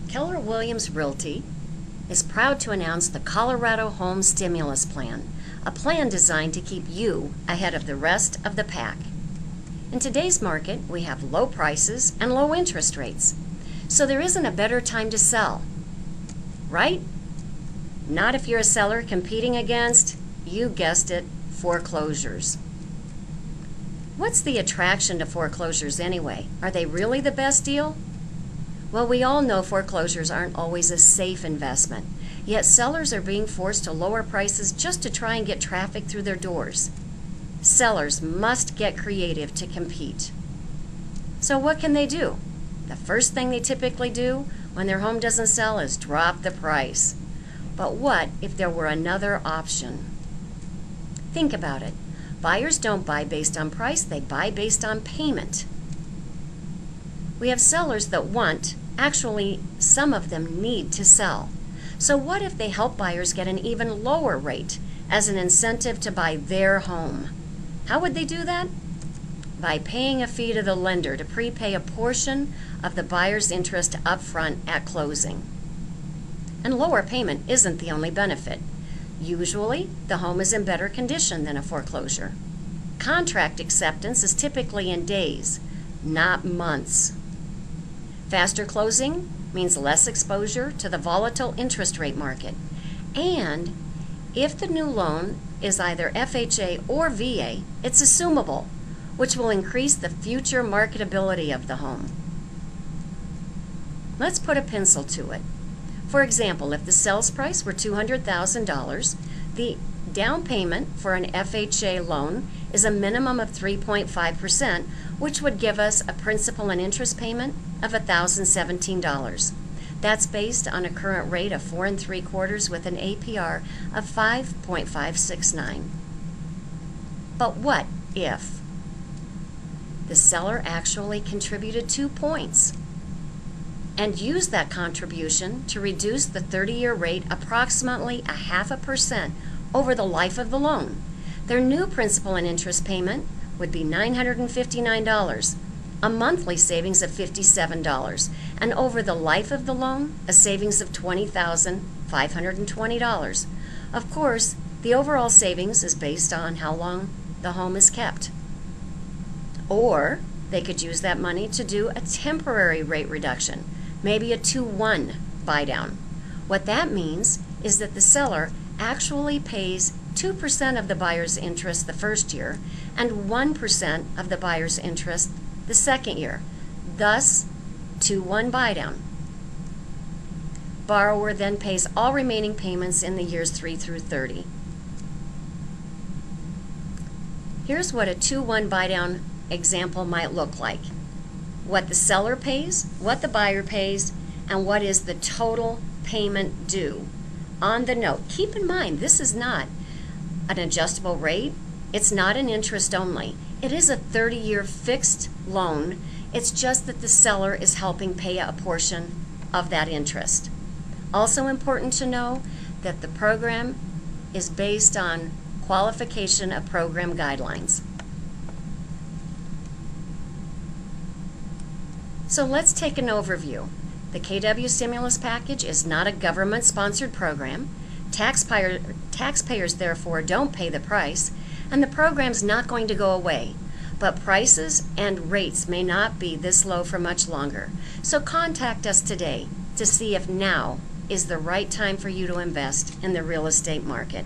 Keller Williams Realty is proud to announce the Colorado Home Stimulus Plan, a plan designed to keep you ahead of the rest of the pack. In today's market, we have low prices and low interest rates, so there isn't a better time to sell, right? Not if you're a seller competing against, you guessed it, foreclosures. What's the attraction to foreclosures anyway? Are they really the best deal? Well, we all know foreclosures aren't always a safe investment, yet sellers are being forced to lower prices just to try and get traffic through their doors. Sellers must get creative to compete. So what can they do? The first thing they typically do when their home doesn't sell is drop the price. But what if there were another option? Think about it. Buyers don't buy based on price, they buy based on payment. We have sellers that want, actually some of them need to sell. So what if they help buyers get an even lower rate as an incentive to buy their home? How would they do that? By paying a fee to the lender to prepay a portion of the buyer's interest upfront at closing. And lower payment isn't the only benefit. Usually, the home is in better condition than a foreclosure. Contract acceptance is typically in days, not months. Faster closing means less exposure to the volatile interest rate market. And if the new loan is either FHA or VA, it's assumable, which will increase the future marketability of the home. Let's put a pencil to it. For example, if the sales price were $200,000, the down payment for an FHA loan is a minimum of 3.5%, which would give us a principal and interest payment of $1,017. That's based on a current rate of 4 3/4 with an APR of 5.569. But what if the seller actually contributed 2 points and used that contribution to reduce the 30-year rate approximately 0.5% over the life of the loan? Their new principal and interest payment would be $959, a monthly savings of $57, and over the life of the loan, a savings of $20,520. Of course, the overall savings is based on how long the home is kept. Or they could use that money to do a temporary rate reduction, maybe a 2-1 buy down. What that means is that the seller actually pays 2% of the buyer's interest the first year and 1% of the buyer's interest the second year, thus 2-1 buy down. Borrower then pays all remaining payments in the years 3 through 30. Here's what a 2-1 buy down example might look like. What the seller pays, what the buyer pays, and what is the total payment due. On the note, keep in mind this is not an adjustable rate. It's not an interest only. It is a 30-year fixed loan. It's just that the seller is helping pay a portion of that interest. Also important to know that the program is based on qualification of program guidelines. So let's take an overview. The KW Stimulus Package is not a government-sponsored program. Taxpayers therefore don't pay the price, and the program's not going to go away. But prices and rates may not be this low for much longer. So contact us today to see if now is the right time for you to invest in the real estate market.